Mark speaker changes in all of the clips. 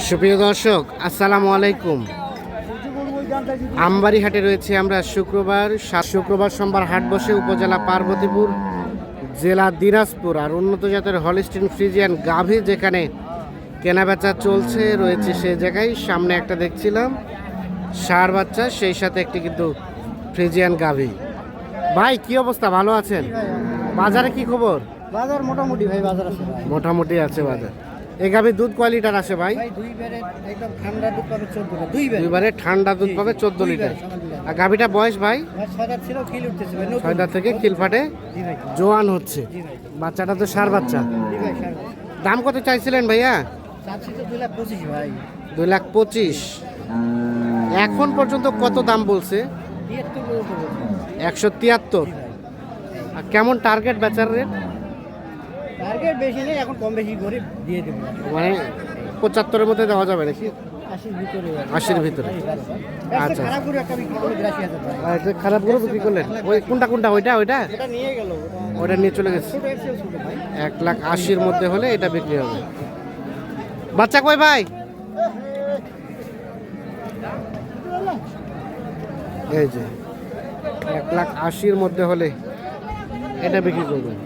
Speaker 1: সুপ্রিয় দর্শক, আসসালামু আলাইকুম। আমবাড়ি হাটে রয়েছে আমরা শুক্রবার সোমবার হাট বসে উপজেলা পার্বতীপুর, জেলা দিনাজপুর। আর উন্নত জাতের হলিস্টিন ফ্রিজিয়ান গাভী যেখানে কেনাবেচা চলছে রয়েছে সে জায়গায় সামনে একটা দেখছিলাম ষাঁড় বাচ্চা, সেই সাথে একটি কিন্তু ফ্রিজিয়ান গাভী। ভাই কি অবস্থা, ভালো আছেন? বাজারে কি খবর?
Speaker 2: বাজার মোটামুটি ভাই, বাজার আছে
Speaker 1: মোটামুটি আছে বাজার। এই গাভীর দুধ কয় লিটার আসে ভাই?
Speaker 2: দুইবারে একদম ঠান্ডা দুধ পাবে 14
Speaker 1: দুইবারে ঠান্ডা দুধ পাবে 14 লিটার। আর গাভীটা বয়স ভাই?
Speaker 2: ছয়দার ছিল, খিল উঠতেছে ভাই, নতুন।
Speaker 1: ছয়দার থেকে খিলফাটে
Speaker 2: জি ভাই,
Speaker 1: জোয়ান হচ্ছে।
Speaker 2: জি ভাই,
Speaker 1: বাচ্চাটা তো ষাঁড় বাচ্চা।
Speaker 2: জি ভাই,
Speaker 1: দাম কত চাইছিলেন ভাইয়া?
Speaker 2: চাচ্ছি তো 2,25,000 ভাই।
Speaker 1: 2,25,000। এখন পর্যন্ত কত দাম বলছে?
Speaker 2: 73 পর্যন্ত বলছে।
Speaker 1: 173।
Speaker 2: জি ভাই,
Speaker 1: আর কেমন টার্গেট বেচার রেট?
Speaker 2: টার্গেট বেশি নেই, এখন কম বেশি করে দিয়ে দেবো।
Speaker 1: মানে 75-এর মধ্যে দেওয়া যাবে নাকি?
Speaker 2: 80 ভিতরে।
Speaker 1: 80-র ভিতরে। আচ্ছা।
Speaker 2: খারাপ করে একটা বিক্রি করলো 82,000 ভাই।
Speaker 1: আর এটা খারাপ করে বিক্রি করলেন? ওই কোনটা ওইটা?
Speaker 2: এটা নিয়ে গেল,
Speaker 1: ওইটা নিয়ে চলে গেছে।
Speaker 2: ছোট এক্সেল ছোট ভাই।
Speaker 1: 1,80,000-র মধ্যে হলে এটা বিক্রি হবে। বাচ্চা কই ভাই? এই যে 1,80,000-র মধ্যে হলে এটা বিক্রি করবেন।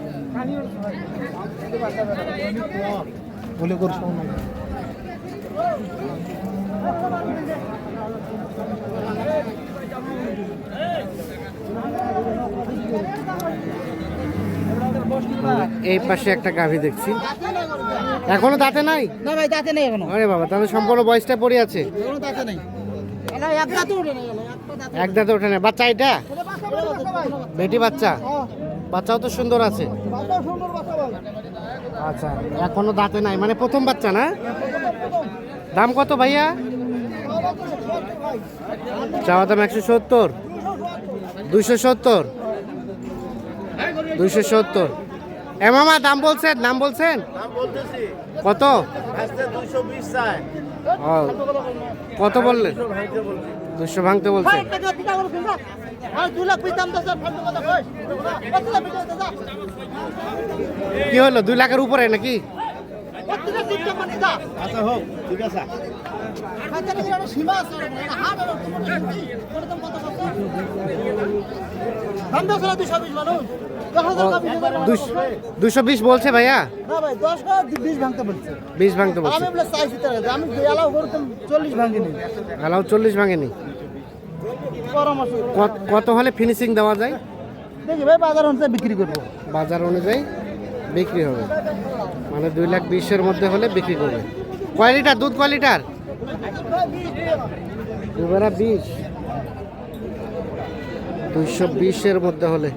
Speaker 2: বলে করছ না।
Speaker 1: এই পাশে একটা গাভী দেখছি, এখনো দাঁতে নাই।
Speaker 2: না ভাই, দাঁতে নেই এখনো।
Speaker 1: আরে বাবা, তাহলে সম্পূর্ণ বয়সটা পড়ে আছে।
Speaker 2: এখনো দাঁতে নেই। এটা এক দাঁতে উঠে নেই,
Speaker 1: এক দাঁতে ওঠে না। বাচ্চা এটা বেটি বাচ্চা? বাচ্চাও তো সুন্দর আছে। আচ্ছা, এখনো দাঁতে নাই, মানে প্রথম বাচ্চা না? দাম কত ভাইয়া? চাওয়া দাম 170। 270। 270। এ মামা দাম বলছেন? কত? ও, কত বললেন? 200 ভাঙতে বলছেন। কি হলো, 2 লাখের উপরে নাকি?
Speaker 2: আচ্ছা হোক, ঠিক আছে।
Speaker 1: ও, 220 বলছে ভাইয়া?
Speaker 2: না ভাই, 20 ভাঙতে বলছে।
Speaker 1: 20 ভাঙতে বলছে।
Speaker 2: আমি বলে চাইছি তার কাছে, আমি এলাও করতাম 40 ভাঙিনি।
Speaker 1: গালাও 40 ভাঙেনি।
Speaker 2: পরামর্শ
Speaker 1: কত হলে ফিনিশিং দেওয়া যায়?
Speaker 2: দেখি ভাই, বাজার অনুযায়ী বিক্রি করবো।
Speaker 1: বাজার অনুযায়ী বিক্রি হবে, মানে 2,20,000-এর মধ্যে হলে বিক্রি করবে। কয় লিটার দুধ? কয় লিটার? 220। 220-এর মধ্যে হলে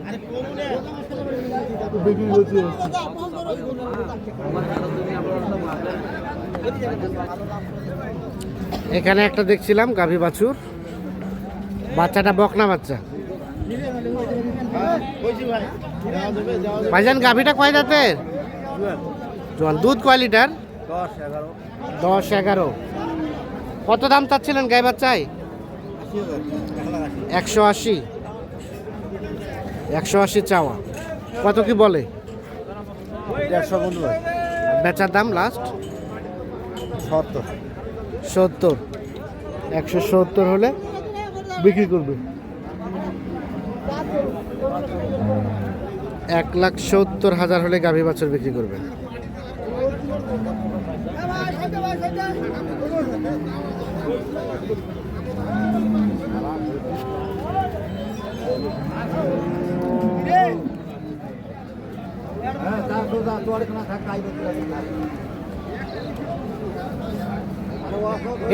Speaker 1: এখানে একটা দেখছিলাম গাভী বাছুর, বাচ্চাটা বকনা বাচ্চা। ভাইজান গাভীটা কয় দাঁতের? জোয়ান। দুধ কয় লিটার? 10-11। কত দাম চাচ্ছিলেন গাই বাচ্চায়? 180। 180 চাওয়া। কত কি বলে?
Speaker 2: 150
Speaker 1: বেচার দাম লাস্ট
Speaker 2: 70।
Speaker 1: 70। 170 হলে বিক্রি করবে। 1,70,000 হলে গাভী বাছুর বিক্রি করবে।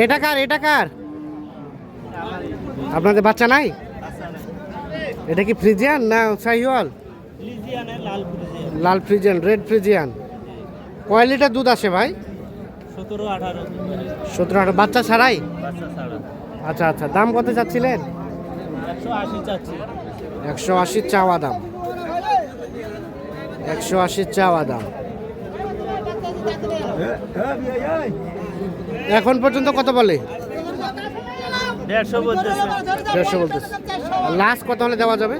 Speaker 1: এটা কার? আপনাদের বাচ্চা নাই? এটা কি ফ্রিজিয়ান না শাহিওয়াল? লাল ফ্রিজিয়ান, রেড ফ্রিজিয়ান। কয় লিটার দুধ আসে ভাই? 17-18। বাচ্চা ছাড়াই? আচ্ছা। দাম কত চাচ্ছিলেন? 180 চাওয়া দাম। 180 চাওয়া দাম। এখন পর্যন্ত কত বলে?
Speaker 2: 150 বলতেছে।
Speaker 1: 150 বলতেছে। লাস্ট কত হলে দেওয়া যাবে?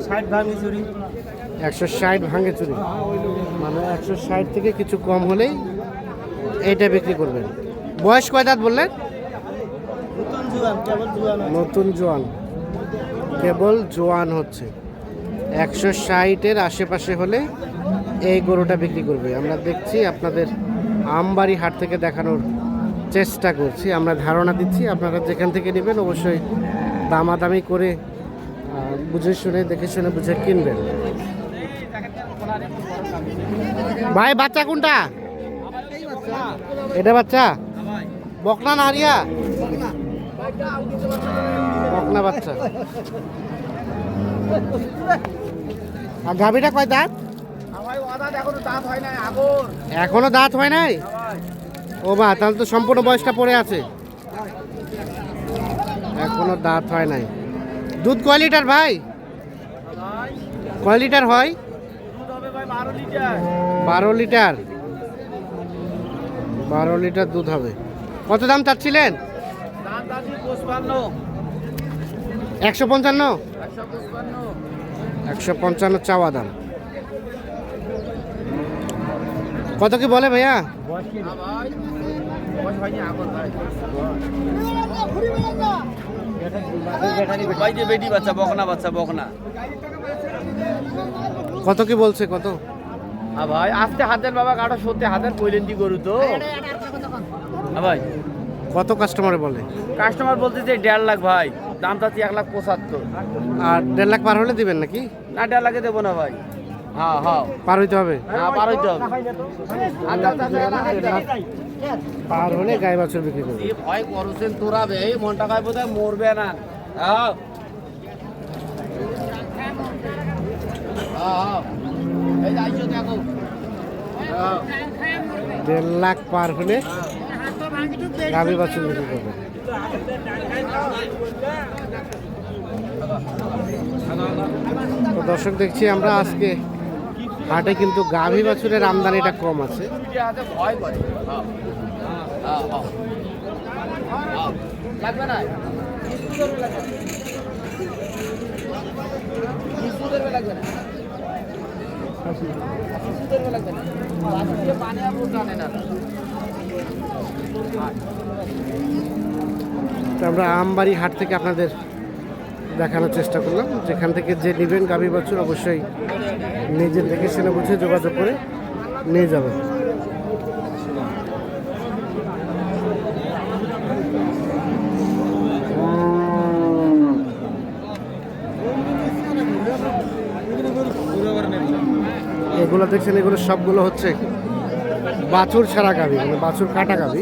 Speaker 2: 60 ভাঙি চুরি।
Speaker 1: 160 ভাঙে চুরি, মানে 160 থেকে কিছু কম হলেই এইটা বিক্রি করবেন। বয়স কয় দাঁত বললেন? নতুন জোয়ান, কেবল জোয়ান হচ্ছে। 160-এর আশেপাশে হলে এই গরুটা বিক্রি করবে। আমরা দেখছি আপনাদের আমবাড়ি হাট থেকে দেখানোর চেষ্টা করছি, আমরা ধারণা দিচ্ছি। আপনারা যেখান থেকে নেবেন অবশ্যই দামাদামি করে বুঝে শুনে দেখে শুনে বুঝে কিনবেন। ভাই বাচ্চা কোনটা? এটা বাচ্চা বকনা না আরিয়া? বকনা বাচ্চা। আর গাভীটা কয় দাঁত? এখনো দাঁত হয় নাই? ও মা, তাহলে তো সম্পূর্ণ বয়সটা পড়ে আছে, এখনো দাঁত হয় নাই। দুধ কয় লিটার ভাই? কয় লিটার হয়? 12 লিটার। 12 লিটার দুধ হবে। কত দাম চাচ্ছিলেন? 155। 155 চাওয়া দাম। কত কি বলে ভাইয়া?
Speaker 3: বেটি বাচ্চা, বকনা বাচ্চা, বকনা।
Speaker 1: কত কি বলছে? কত
Speaker 3: ভাই আস্তে হাতের বাবা কাটা সত্যি হাতের কইলেন দি গরু তো ভাই।
Speaker 1: কত কাস্টমারে বলে?
Speaker 3: কাস্টমার বলতে যে 1.5 লাখ ভাই, দাম চাচ্ছি 1,75,000।
Speaker 1: আর 1.5 লাখ পার হলে দিবেন নাকি?
Speaker 3: না 1.5 লাখে দেবো না ভাই। হ্যাঁ হ্যাঁ
Speaker 1: পার হইতে হবে।
Speaker 3: হ্যাঁ পার হইতে হবে।
Speaker 1: পার হলে গাই বাছুর বিক্রি করবে।
Speaker 3: এই ভয় করছেন তোরা বে, এই মনটা গায় বোধহয় মরবে না। হ্যাঁ হ্যাঁ এই যাইছো দেখো।
Speaker 1: 1.5 লাখ পার হলে গাভী বাছুর বিক্রি করবে। তো দর্শক দেখছি আমরা আজকে হাটে কিন্তু গাভী বাছুরের আমদানিটা কম আছে।
Speaker 3: ভয় করে। লাগবে না লাগবে না।
Speaker 1: তো আমরা আমবাড়ি হাট থেকে আপনাদের দেখানোর চেষ্টা করলাম। যেখান থেকে যে নেবেন গাভী বাছুর অবশ্যই নিজের দেখে শুনে বুঝে যোগাযোগ করে নিয়ে যাবেন। এগুলো দেখছেন, এগুলো সবগুলো হচ্ছে বাছুর ছাড়া গাভী, মানে বাছুর কাটা গাভী।